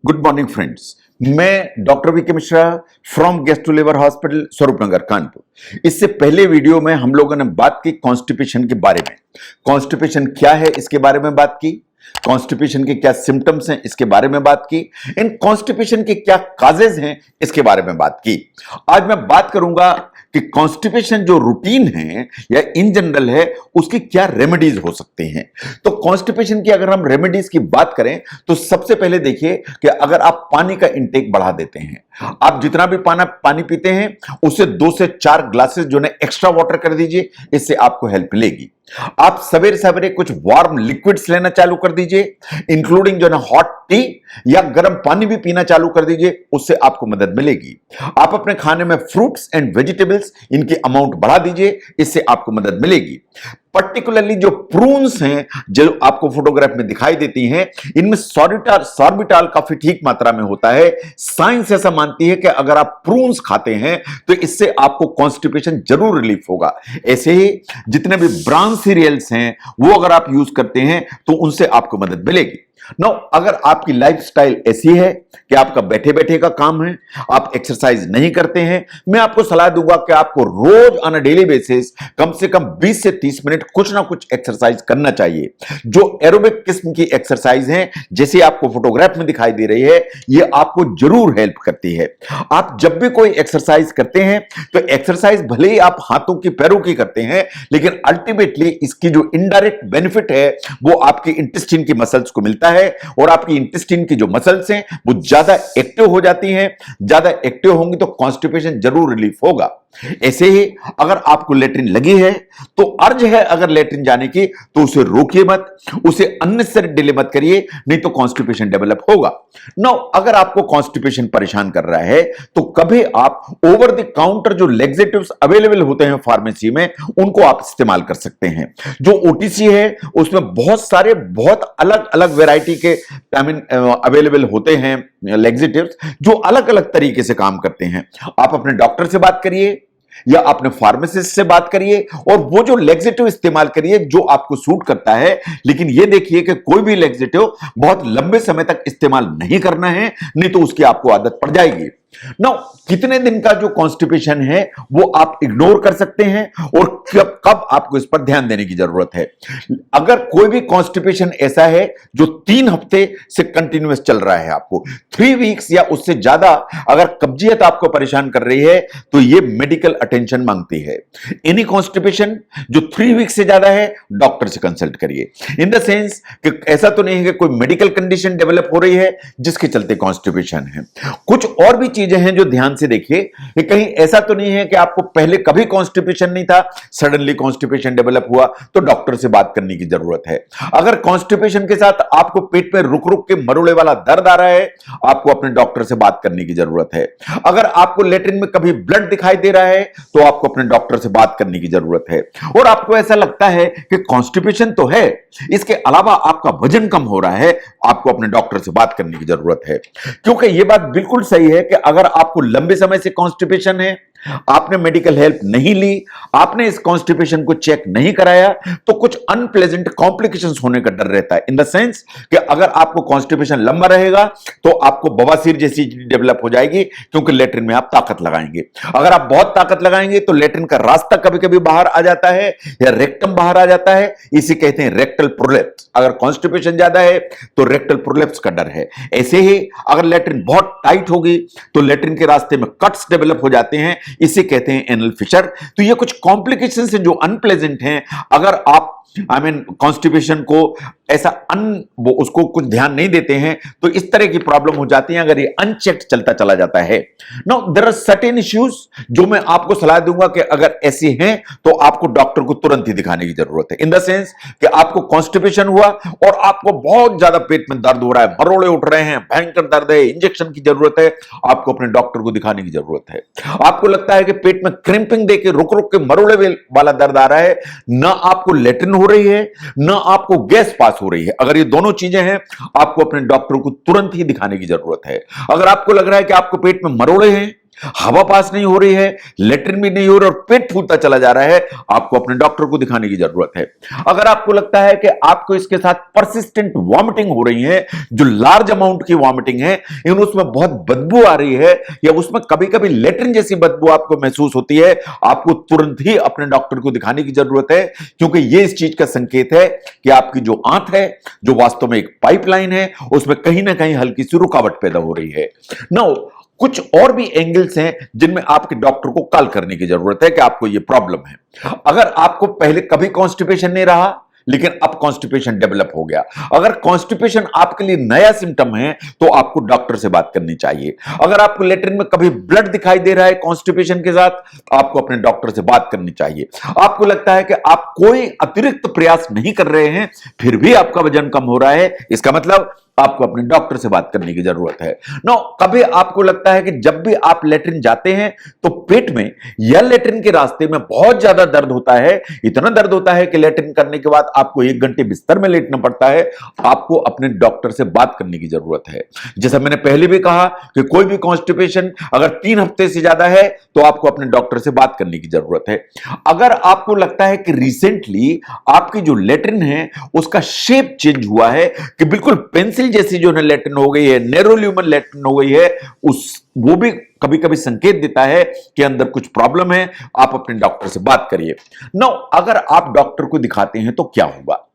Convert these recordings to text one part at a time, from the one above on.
Good morning friends. मैं doctor VK Mishra from gastro hospital Swaroopnagar Kanpur. इससे पहले वीडियो में हम लोगों ने बात की कॉन्स्टिपेशन के बारे में। कॉन्स्टिपेशन क्या है इसके बारे में बात की, कॉन्स्टिपेशन के क्या सिम्टम्स हैं इसके बारे में बात की, इन कॉन्स्टिपेशन के क्या काजेज हैं इसके बारे में बात की। आज मैं बात करूंगा कि कॉन्स्टिपेशन जो रूटीन है या इन जनरल है उसकी क्या रेमेडीज हो सकते हैं। तो कॉन्स्टिपेशन की अगर हम रेमेडीज की बात करें तो सबसे पहले देखिए कि अगर आप पानी का इंटेक बढ़ा देते हैं, आप जितना भी पानी पीते हैं उससे 2 से 4 ग्लासेस जो है एक्स्ट्रा वाटर कर दीजिए, इससे आपको हेल्प मिलेगी। आप सवेरे सवेरे कुछ वार्म लिक्विड्स लेना चालू कर दीजिए, इंक्लूडिंग जो है हॉट टी या गर्म पानी भी पीना चालू कर दीजिए, उससे आपको मदद मिलेगी। आप अपने खाने में फ्रूट्स एंड वेजिटेबल्स इनकी अमाउंट बढ़ा दीजिए, इससे आपको मदद मिलेगी। पर्टिकुलरली जो प्रून्स हैं जो आपको फोटोग्राफ में दिखाई देती हैं, इनमें सॉर्बिटाल काफी ठीक मात्रा में होता है। साइंस ऐसा मानती है कि अगर आप प्रून्स खाते हैं तो इससे आपको कॉन्स्टिपेशन जरूर रिलीफ होगा। ऐसे ही जितने भी ब्राउन सीरियल्स हैं वो अगर आप यूज करते हैं तो उनसे आपको मदद मिलेगी। नो, अगर आपकी लाइफस्टाइल ऐसी है कि आपका बैठे बैठे का काम है, आप एक्सरसाइज नहीं करते हैं, मैं आपको सलाह दूंगा कि आपको रोज ऑन अ डेली बेसिस कम से कम 20 से 30 मिनट कुछ ना कुछ एक्सरसाइज करना चाहिए। जो एरोबिक किस्म की एक्सरसाइज हैं जैसे आपको फोटोग्राफ में दिखाई दे रही है, ये आपको जरूर हेल्प करती है। आप जब भी कोई एक्सरसाइज करते हैं तो एक्सरसाइज भले ही आप हाथों की पैरों की करते हैं, लेकिन अल्टीमेटली इसकी जो इनडायरेक्ट बेनिफिट है वो आपकी इंटेस्टाइन की मसल्स को मिलता है और आपकी इंटेस्टाइन की जो मसल्स हैं वो ज्यादा एक्टिव हो जाती हैं। ज्यादा एक्टिव होंगी तो कॉन्स्टिपेशन जरूर रिलीफ होगा। ऐसे ही अगर आपको लेट्रिन लगी है तो अर्ज है अगर लेट्रिन जाने की तो उसे रोकिए मत, उसे अननेसेसरी डिले मत करिए, नहीं तो कॉन्स्टिपेशन डेवलप होगा। नो, अगर आपको कॉन्स्टिपेशन परेशान कर रहा है तो कभी आप ओवर द काउंटर जो लेक्सेटिव्स अवेलेबल होते हैं फार्मेसी में उनको आप इस्तेमाल कर सकते हैं। जो ओटीसी है उसमें बहुत सारे बहुत अलग अलग वैरायटी के अवेलेबल होते हैं लेक्सेटिव्स जो अलग अलग तरीके से काम करते हैं। आप अपने डॉक्टर से बात करिए या अपने फार्मासिस्ट से बात करिए और वो जो लेक्सेटिव इस्तेमाल करिए जो आपको सूट करता है। लेकिन ये देखिए कि कोई भी लेक्सेटिव बहुत लंबे समय तक इस्तेमाल नहीं करना है, नहीं तो उसकी आपको आदत पड़ जाएगी। नो, कितने दिन का जो कॉन्स्टिपेशन है वो आप इग्नोर कर सकते हैं और कब आपको इस पर ध्यान देने की जरूरत है। अगर कोई भी कॉन्स्टिपेशन ऐसा है जो 3 हफ्ते से कंटिन्यूअस चल रहा है, आपको 3 वीक्स या उससे ज्यादा अगर कब्जियत आपको परेशान कर रही है तो ये मेडिकल अटेंशन मांगती है। एनी कॉन्स्टिपेशन जो 3 वीक्स से ज्यादा है, डॉक्टर से कंसल्ट करिए। इन द सेंस कि ऐसा तो नहीं है कि कोई मेडिकल कंडीशन डेवलप हो रही है जिसके चलते कॉन्स्टिपेशन है। कुछ और भी चीजें हैं जो ध्यान से देखिए कि कहीं ऐसा तो नहीं है कि आपको पहले कभी कॉन्स्टिपेशन नहीं था, सडनली कॉन्स्टिपेशन डेवलप हुआ, तो डॉक्टर से बात करने की जरूरत है। अगर कॉन्स्टिपेशन के साथ आपको पेट में रुक रुक के मरोड़े वाला दर्द आ रहा है, आपको अपने डॉक्टर से बात करने की जरूरत है। अगर आपको लेट्रिन में कभी ब्लड दिखाई दे रहा है तो आपको अपने डॉक्टर से बात करने की जरूरत है। और आपको ऐसा लगता है कि कॉन्स्टिपेशन तो है, इसके अलावा आपका वजन कम हो रहा है, आपको अपने डॉक्टर से बात करने की जरूरत है। क्योंकि यह बात बिल्कुल सही है कि अगर आपको लंबे समय से कॉन्स्टिपेशन है, आपने मेडिकल हेल्प नहीं ली, आपने इस कॉन्स्टिपेशन को चेक नहीं कराया, तो कुछ अनप्लेजेंट कॉम्प्लिकेशंस होने का डर रहता है। इन द सेंस कि अगर आपको कॉन्स्टिपेशन लंबा रहेगा तो आपको बवासीर जैसी डेवलप हो जाएगी, क्योंकि लेट्रिन में आप ताकत लगाएंगे। अगर आप बहुत ताकत लगाएंगे तो लेट्रिन का रास्ता कभी कभी बाहर आ जाता है या रेक्टम बाहर आ जाता है, इसे कहते हैं रेक्टल प्रोलेप्स। अगर कॉन्स्टिपेशन ज्यादा है तो रेक्टल प्रोलेप्स का डर है। ऐसे ही अगर लेट्रिन बहुत टाइट होगी तो लेट्रिन के रास्ते में कट्स डेवलप हो जाते हैं, इसे कहते हैं एनल फिशर। तो ये कुछ कॉम्प्लिकेशंस हैं जो अनप्लेजेंट हैं। अगर आप कॉन्स्टिपेशन को ऐसा वो उसको कुछ ध्यान नहीं देते हैं तो इस तरह की प्रॉब्लम हो जाती है अगर ये अनचेक्ड चलता चला जाता है। No, there are certain issues जो मैं आपको सलाह दूंगा कि अगर ऐसे हैं तो आपको डॉक्टर को तुरंत ही दिखाने की जरूरत है। इन द सेंस कि आपको कॉन्स्टिपेशन हुआ और आपको बहुत ज्यादा पेट में दर्द हो रहा है, मरोड़े उठ रहे हैं, भयंकर दर्द है, इंजेक्शन की जरूरत है, आपको अपने डॉक्टर को दिखाने की जरूरत है। आपको लगता है कि पेट में क्रिम्पिंग देके रुक रुक के मरोड़े वाला दर्द आ रहा है, ना आपको लेट्रिन हो रही है ना आपको गैस पास हो रही है, अगर ये दोनों चीजें हैं आपको अपने डॉक्टर को तुरंत ही दिखाने की जरूरत है। अगर आपको लग रहा है कि आपको पेट में मरोड़े हैं हवा पास नहीं हो रही है, लेटरिन भी नहीं हो रहा और पेट फूलता चला जा रहा है, आपको अपने डॉक्टर को दिखाने की जरूरत है। अगर आपको लगता है कि आपको इसके साथ परसिस्टेंट वॉमिटिंग हो रही है, जो लार्ज अमाउंट की वॉमिटिंग है, इन उसमें बहुत बदबू आ रही है या उसमें कभी कभी लेटरिन जैसी बदबू आपको महसूस होती है, आपको तुरंत ही अपने डॉक्टर को दिखाने की जरूरत है, क्योंकि यह इस चीज का संकेत है कि आपकी जो आंत है, जो वास्तव में एक पाइपलाइन है, उसमें कहीं ना कहीं हल्की सी रुकावट पैदा हो रही है। नाउ कुछ और भी एंगल्स हैं जिनमें आपके डॉक्टर को कॉल करने की जरूरत है कि आपको यह प्रॉब्लम है। अगर आपको पहले कभी कॉन्स्टिपेशन नहीं रहा लेकिन अब कॉन्स्टिपेशन डेवलप हो गया, अगर कॉन्स्टिपेशन आपके लिए नया सिम्टम है तो आपको डॉक्टर से बात करनी चाहिए। अगर आपको लेटरिन में कभी ब्लड दिखाई दे रहा है कॉन्स्टिपेशन के साथ, आपको अपने डॉक्टर से बात करनी चाहिए। आपको लगता है कि आप कोई अतिरिक्त प्रयास नहीं कर रहे हैं फिर भी आपका वजन कम हो रहा है, इसका मतलब आपको अपने डॉक्टर से बात करने की जरूरत है। नो, कभी आपको लगता है कि जब भी आप लेटरिन जाते हैं तो पेट में या लेटरिन के रास्ते में बहुत ज्यादा दर्द होता है, इतना दर्द होता है कि लेटरिन करने के बाद आपको 1 घंटे बिस्तर में लेटना पड़ता है, आपको अपने डॉक्टर से बात करने की जरूरत है। जैसा मैंने पहले भी कहा कि कोई भी कॉन्स्टिपेशन अगर 3 हफ्ते से ज्यादा है तो आपको अपने डॉक्टर से बात करने की जरूरत है। अगर आपको लगता है कि रिसेंटली आपकी जो लेटरिन है उसका शेप चेंज हुआ है, कि बिल्कुल पेंसिल जैसी जो लेटरिन हो गई है, नैरो ल्यूमन लेटरिन हो गई है, वो भी कभी कभी संकेत देता है कि अंदर कुछ प्रॉब्लम है, आप अपने डॉक्टर से बात करिए। नो, अगर आप डॉक्टर को दिखाते हैं तो क्या होगा?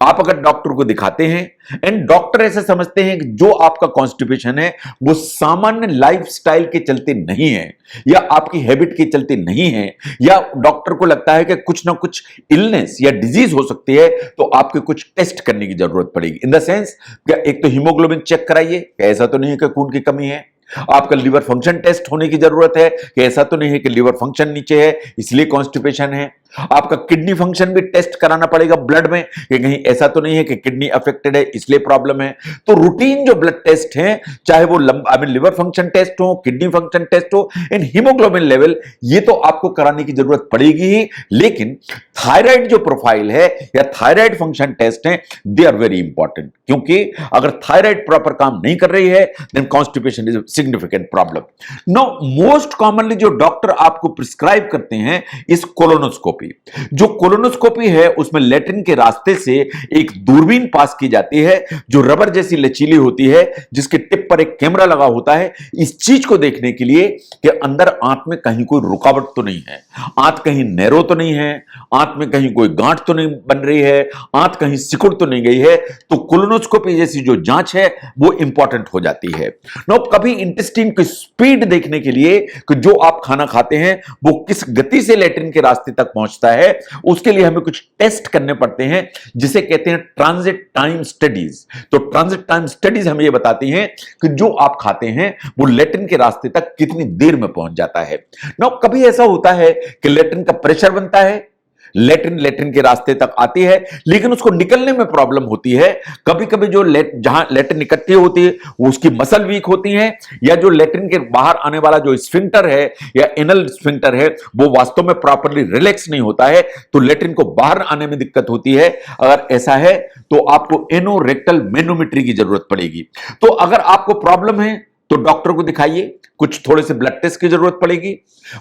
आप अगर डॉक्टर को दिखाते हैं एंड डॉक्टर ऐसे समझते हैं कि जो आपका कॉन्स्टिपेशन है वो सामान्य लाइफस्टाइल के चलते नहीं है या आपकी हैबिट के चलते नहीं है, या डॉक्टर को लगता है कि कुछ ना कुछ इलनेस या डिजीज हो सकती है, तो आपके कुछ टेस्ट करने की जरूरत पड़ेगी। इन द सेंस, एक तो हीमोग्लोबिन चेक कराइए, ऐसा तो नहीं है कि खून की कमी है। आपका लिवर फंक्शन टेस्ट होने की जरूरत है कि ऐसा तो नहीं है कि लिवर फंक्शन नीचे है इसलिए कॉन्स्टिपेशन है। आपका किडनी फंक्शन भी टेस्ट कराना पड़ेगा ब्लड में कि कहीं ऐसा तो नहीं है कि किडनी अफेक्टेड है इसलिए प्रॉब्लम है। तो रूटीन जो ब्लड टेस्ट हैं, चाहे वो लिवर फंक्शन टेस्ट हो, किडनी फंक्शन टेस्ट हो, इन हीमोग्लोबिन लेवल, ये तो आपको कराने की जरूरत पड़ेगी ही। लेकिन थायराइड जो प्रोफाइल है या थायराइड फंक्शन टेस्ट है, दे आर वेरी इंपॉर्टेंट, क्योंकि अगर थायराइड प्रॉपर काम नहीं कर रही है then constipation is significant problem. No, most commonly जो डॉक्टर आपको प्रिस्क्राइब करते हैं इस कोलोनोस्कोपी। जो कोलोनोस्कोपी है उसमें लेटरिन के रास्ते से एक दूरबीन पास की जाती है जो रबर जैसी लचीली होती है, जिसके टिप पर एक कैमरा लगा होता है, इस चीज को देखने के लिए कि अंदर आंत में कहीं कोई रुकावट तो नहीं है, आंत कहीं नैरो तो नहीं है, आंत में कहीं कोई गांठ तो नहीं बन रही है, आंत कहीं सिकुड़ तो नहीं गई है। तो कोलोनोस्कोपी जैसी जो जांच है वो इंपॉर्टेंट हो जाती है। नो, कभी इंटेस्टाइन की स्पीड देखने के लिए कि जो आप खाना खाते हैं वो किस गति से लेटरिन के रास्ते तक पहुंचता है, उसके लिए हमें कुछ टेस्ट करने पड़ते हैं जिसे कहते हैं ट्रांजिट टाइम स्टडीज। तो ट्रांजिट टाइम स्टडीज हमें यह बताती हैं कि जो आप खाते हैं वो लेटरिन के रास्ते तक कितनी देर में पहुंच जाता है। नो, कभी ऐसा होता है कि लेटरिन का प्रेशर बनता है, लेटरिन के रास्ते तक आती है लेकिन उसको निकलने में प्रॉब्लम होती है। कभी कभी जो जहां लेटरिन इकट्ठी होती है वो उसकी मसल वीक होती है, या जो लेटरिन के बाहर आने वाला जो स्फिंक्टर है या एनल स्फिंक्टर है वो वास्तव में प्रॉपर्ली रिलैक्स नहीं होता है, तो लेटरिन को बाहर आने में दिक्कत होती है। अगर ऐसा है तो आपको एनोरेक्टल मैनोमेट्री की जरूरत पड़ेगी। तो अगर आपको प्रॉब्लम है तो डॉक्टर को दिखाइए, कुछ थोड़े से ब्लड टेस्ट की जरूरत पड़ेगी,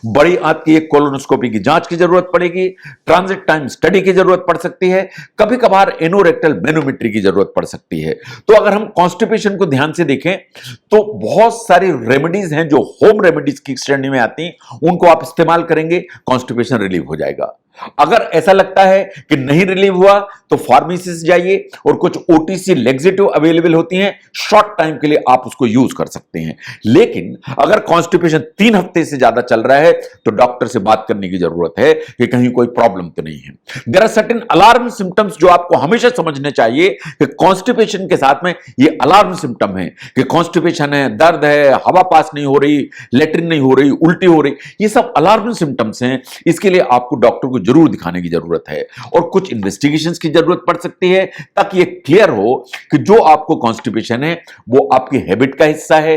बड़ी आंत की एक कोलोनोस्कोपी की जांच की जरूरत पड़ेगी, ट्रांजिट टाइम स्टडी की जरूरत पड़ सकती है, कभी कभार एनोरेक्टल मैनोमेट्री की जरूरत पड़ सकती है। तो अगर हम कॉन्स्टिपेशन को ध्यान से देखें तो बहुत सारी रेमेडीज हैं जो होम रेमेडीज की श्रेणी में आती हैं, उनको आप इस्तेमाल करेंगे, कॉन्स्टिपेशन रिलीव हो जाएगा। अगर ऐसा लगता है कि नहीं रिलीव हुआ तो फार्मेसी से जाइए और कुछ ओटीसी लेक्सेटिव अवेलेबल होती हैं, शॉर्ट टाइम के लिए आप उसको यूज कर सकते हैं। लेकिन अगर कॉन्स्टिपेशन 3 हफ्ते से ज्यादा चल रहा है तो डॉक्टर से बात करने की जरूरत है कि कहीं कोई प्रॉब्लम तो नहीं है। There are certain alarm symptoms जो आपको हमेशा समझने चाहिए कि कॉन्स्टिपेशन के साथ में ये अलार्म सिम्टम है कि कॉन्स्टिपेशन है, दर्द है, हवा पास नहीं हो रही, लेटरिन नहीं हो रही, उल्टी हो रही, ये सब अलार्म सिम्टम्स हैं। इसके लिए आपको डॉक्टर को जरूर दिखाने की जरूरत है और कुछ इन्वेस्टिगेशंस की जरूरत पड़ सकती है ताकि ये क्लियर हो कि जो आपको कॉन्स्टिपेशन है वो आपकी हैबिट का हिस्सा है,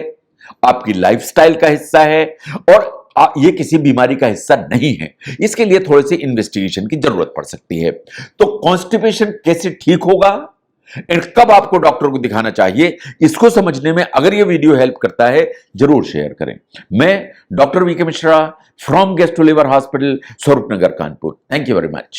आपकी लाइफस्टाइल का हिस्सा है और ये किसी बीमारी का हिस्सा नहीं है। इसके लिए थोड़े से इन्वेस्टिगेशन की जरूरत पड़ सकती है। तो कॉन्स्टिपेशन कैसे ठीक होगा? एंड कब आपको डॉक्टर को दिखाना चाहिए, इसको समझने में अगर ये वीडियो हेल्प करता है, जरूर शेयर करें। मैं doctor VK Mishra from Gastro Liver Hospital, Swaroopnagar, Kanpur. Thank you very much.